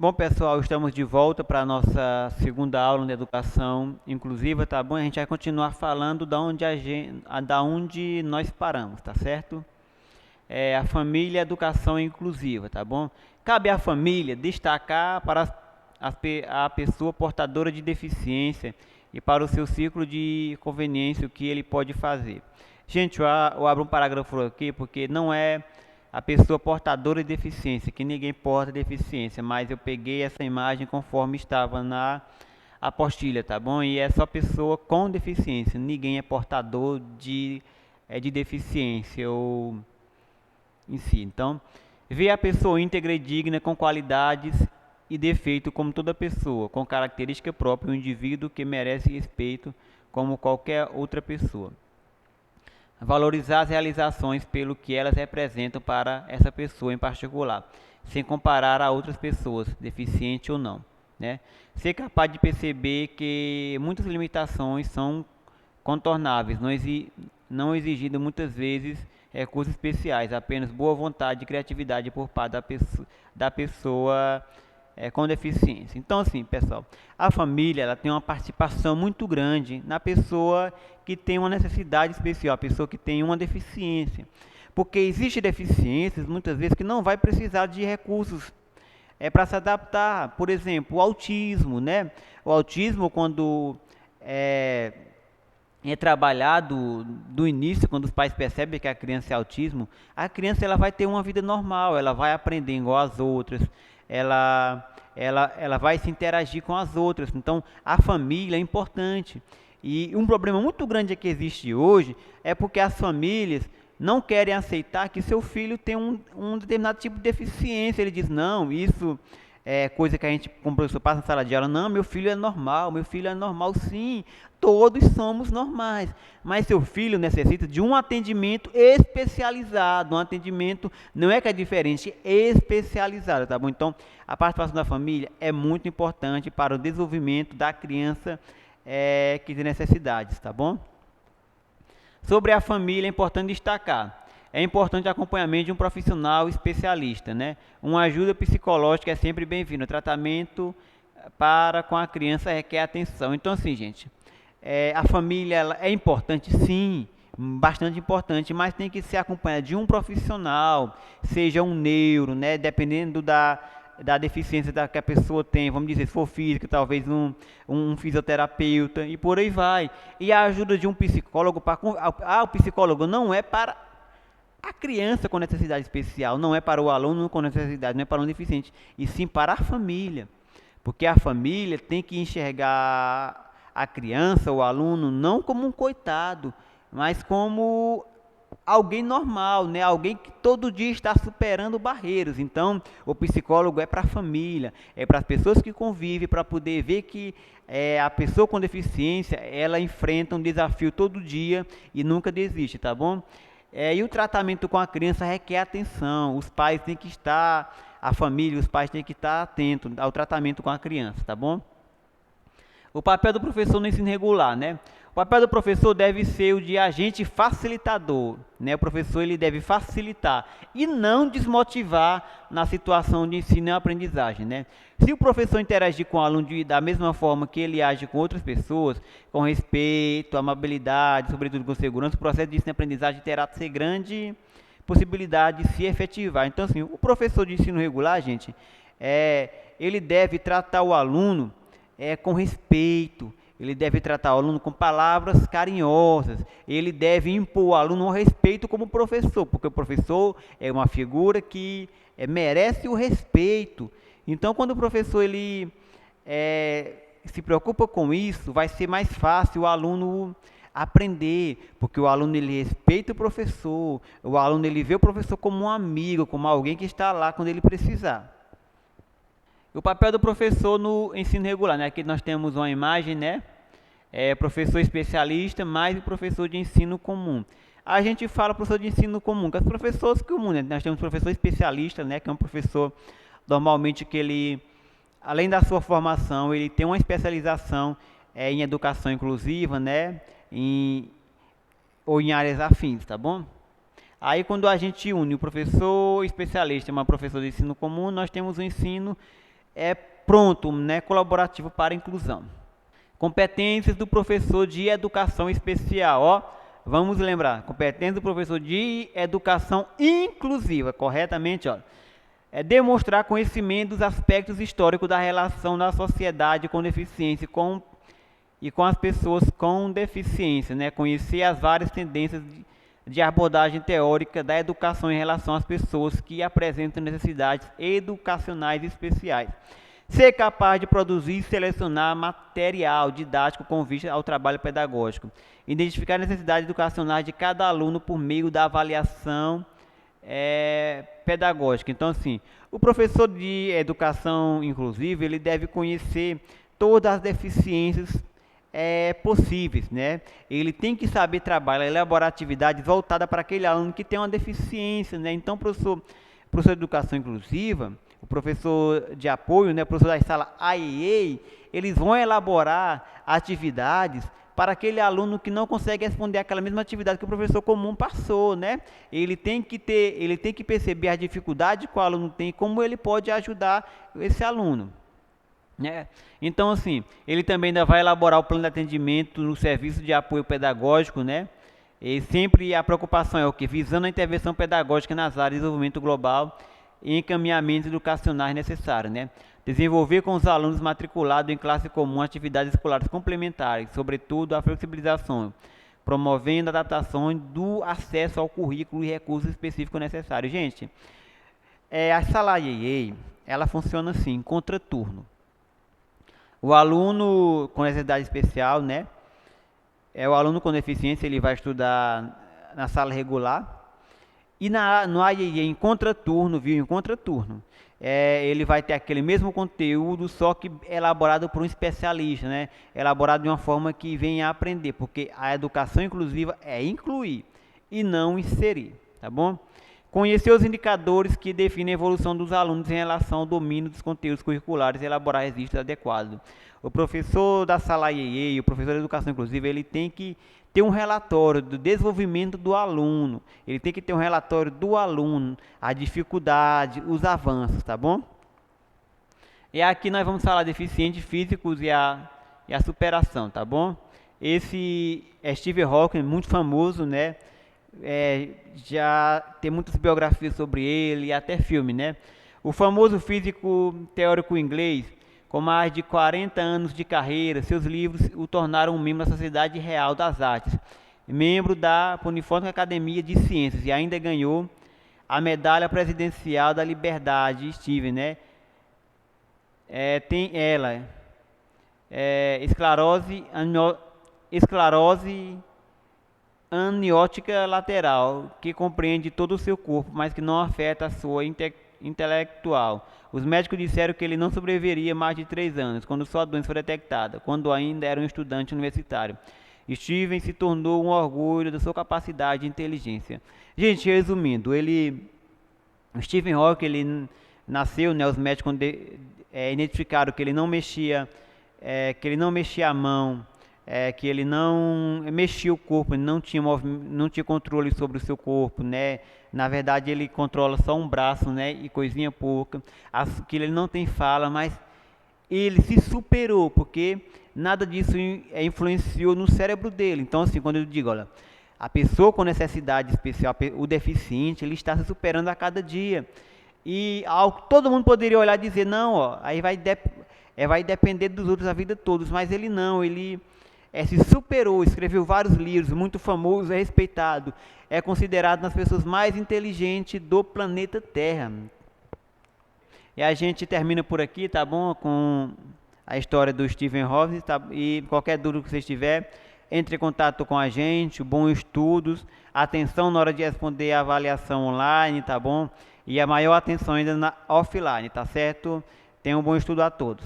Bom, pessoal, estamos de volta para a nossa segunda aula de educação inclusiva, tá bom? A gente vai continuar falando da onde nós paramos, tá certo? A família e a educação inclusiva, tá bom? Cabe à família destacar para a pessoa portadora de deficiência e para o seu ciclo de conveniência o que ele pode fazer. Gente, eu abro um parágrafo aqui porque não é a pessoa portadora de deficiência, que ninguém porta deficiência, mas eu peguei essa imagem conforme estava na apostilha, tá bom? E é só pessoa com deficiência, ninguém é portador de deficiência ou em si. Então, vê a pessoa íntegra e digna com qualidades e defeito como toda pessoa, com característica própria, um indivíduo que merece respeito como qualquer outra pessoa. Valorizar as realizações pelo que elas representam para essa pessoa em particular, sem comparar a outras pessoas, deficiente ou não, né? Ser capaz de perceber que muitas limitações são contornáveis, não exigindo muitas vezes recursos especiais, apenas boa vontade e criatividade por parte da pessoa com deficiência. Então, assim, pessoal, a família ela tem uma participação muito grande na pessoa que tem uma necessidade especial, a pessoa que tem uma deficiência. Porque existe deficiências, muitas vezes, que não vai precisar de recursos para se adaptar. Por exemplo, o autismo, né? O autismo, quando é, é trabalhado do início, quando os pais percebem que a criança é autismo, a criança ela vai ter uma vida normal, ela vai aprender igual às outras, ela vai se interagir com as outras. Então, a família é importante. E um problema muito grande que existe hoje é porque as famílias não querem aceitar que seu filho tem um determinado tipo de deficiência. Ele diz, não, isso é coisa que a gente, como professor, passa na sala de aula. Não, meu filho é normal sim, todos somos normais. Mas seu filho necessita de um atendimento especializado, um atendimento, não é que é diferente, é especializado, tá bom? Então, a participação da família é muito importante para o desenvolvimento da criança que tem necessidades, tá bom? Sobre a família, é importante destacar. É importante o acompanhamento de um profissional especialista, né? Uma ajuda psicológica é sempre bem-vinda. O tratamento para com a criança requer atenção. Então, assim, gente, a família ela é importante, sim, bastante importante, mas tem que ser acompanhada de um profissional, seja um neuro, né? Dependendo da deficiência que a pessoa tem, vamos dizer, se for física, talvez um fisioterapeuta e por aí vai. E a ajuda de um psicólogo, o psicólogo não é para a criança com necessidade especial, não é para o aluno com necessidade, não é para o deficiente, e sim para a família. Porque a família tem que enxergar a criança, o aluno, não como um coitado, mas como alguém normal, né? Alguém que todo dia está superando barreiras. Então, o psicólogo é para a família, é para as pessoas que convivem, para poder ver que a pessoa com deficiência, ela enfrenta um desafio todo dia e nunca desiste, tá bom? E o tratamento com a criança requer atenção. Os pais têm que estar, a família, os pais têm que estar atentos ao tratamento com a criança, tá bom? O papel do professor no ensino regular, né? O papel do professor deve ser o de agente facilitador, né? O professor ele deve facilitar e não desmotivar na situação de ensino e aprendizagem, né? Se o professor interagir com o aluno da mesma forma que ele age com outras pessoas, com respeito, amabilidade, sobretudo com segurança, o processo de ensino e aprendizagem terá de ser grande possibilidade de se efetivar. Então, assim, o professor de ensino regular, gente, ele deve tratar o aluno com respeito, ele deve tratar o aluno com palavras carinhosas, ele deve impor ao aluno o respeito como professor, porque o professor é uma figura que merece o respeito. Então, quando o professor ele se preocupa com isso, vai ser mais fácil o aluno aprender, porque o aluno ele respeita o aluno ele vê o professor como um amigo, como alguém que está lá quando ele precisar. O papel do professor no ensino regular, né? Aqui nós temos uma imagem, né? Professor especialista mais o professor de ensino comum. A gente fala professor de ensino comum, que é os professores comuns, né? Nós temos professor especialista, né? Que é um professor normalmente que ele, além da sua formação, ele tem uma especialização em educação inclusiva, né? Ou em áreas afins, tá bom? Aí quando a gente une o professor especialista e uma professora de ensino comum, nós temos o ensino pronto, né, colaborativo para a inclusão. Competências do professor de educação especial, ó. Vamos lembrar, competência do professor de educação inclusiva, corretamente, ó. É demonstrar conhecimento dos aspectos históricos da relação da sociedade com deficiência e com as pessoas com deficiência, né? Conhecer as várias tendências de abordagem teórica da educação em relação às pessoas que apresentam necessidades educacionais especiais. Ser capaz de produzir e selecionar material didático com vista ao trabalho pedagógico. Identificar as necessidades educacionais de cada aluno por meio da avaliação pedagógica. Então, assim, o professor de educação inclusiva, ele deve conhecer todas as deficiências possíveis, né? Ele tem que saber trabalhar, elaborar atividades voltadas para aquele aluno que tem uma deficiência, né? Então, professor de educação inclusiva, o professor de apoio, né, o professor da sala AEA, eles vão elaborar atividades para aquele aluno que não consegue responder aquela mesma atividade que o professor comum passou, né? Ele tem que perceber a dificuldade que o aluno tem e como ele pode ajudar esse aluno, né? Então, assim, ele também ainda vai elaborar o plano de atendimento no serviço de apoio pedagógico, né? E sempre a preocupação é o que? Visando a intervenção pedagógica nas áreas de desenvolvimento global e encaminhamentos educacionais necessários, né? Desenvolver com os alunos matriculados em classe comum atividades escolares complementares, sobretudo a flexibilização, promovendo a adaptação do acesso ao currículo e recursos específicos necessários. Gente, a sala IEA, ela funciona assim, em contraturno. O aluno com necessidade especial, né? O aluno com deficiência, ele vai estudar na sala regular. E no AIE, em contraturno, viu? Em contraturno. Ele vai ter aquele mesmo conteúdo, só que elaborado por um especialista, né? Elaborado de uma forma que venha a aprender, porque a educação inclusiva é incluir e não inserir, tá bom? Conhecer os indicadores que definem a evolução dos alunos em relação ao domínio dos conteúdos curriculares e elaborar registros adequados. O professor da sala IEE, o professor de educação inclusiva, ele tem que ter um relatório do desenvolvimento do aluno. Ele tem que ter um relatório do aluno, a dificuldade, os avanços, tá bom? E aqui nós vamos falar de deficientes físicos e a superação, tá bom? Esse é Stephen Hawking, muito famoso, né? Já tem muitas biografias sobre ele e até filme, né? O famoso físico teórico inglês, com mais de 40 anos de carreira, seus livros o tornaram um membro da Sociedade Real das Artes, membro da Pontifícia Academia de Ciências e ainda ganhou a Medalha Presidencial da Liberdade, Stephen, né? Tem ela, esclerose aniótica lateral, que compreende todo o seu corpo, mas que não afeta a sua intelectual. Os médicos disseram que ele não sobreviveria mais de 3 anos, quando sua doença foi detectada, quando ainda era um estudante universitário. Stephen se tornou um orgulho da sua capacidade e inteligência. Gente, resumindo, o Stephen Hawking, ele nasceu, né, os médicos identificaram que ele não mexia a mão, que ele não mexia o corpo, ele não tinha controle sobre o seu corpo, né? Na verdade, ele controla só um braço, né? E coisinha pouca. Que ele não tem fala, mas ele se superou, porque nada disso influenciou no cérebro dele. Então, assim, quando eu digo, olha, a pessoa com necessidade especial, o deficiente, ele está se superando a cada dia. E todo mundo poderia olhar e dizer, não, ó, aí vai depender dos outros a vida toda, mas ele não, ele se superou, escreveu vários livros, muito famoso, é respeitado, é considerado uma das pessoas mais inteligentes do planeta Terra. E a gente termina por aqui, tá bom? Com a história do Stephen Hawking, tá? E qualquer dúvida que vocês tiverem, entre em contato com a gente, bons estudos, atenção na hora de responder a avaliação online, tá bom? E a maior atenção ainda na offline, tá certo? Tenham um bom estudo a todos.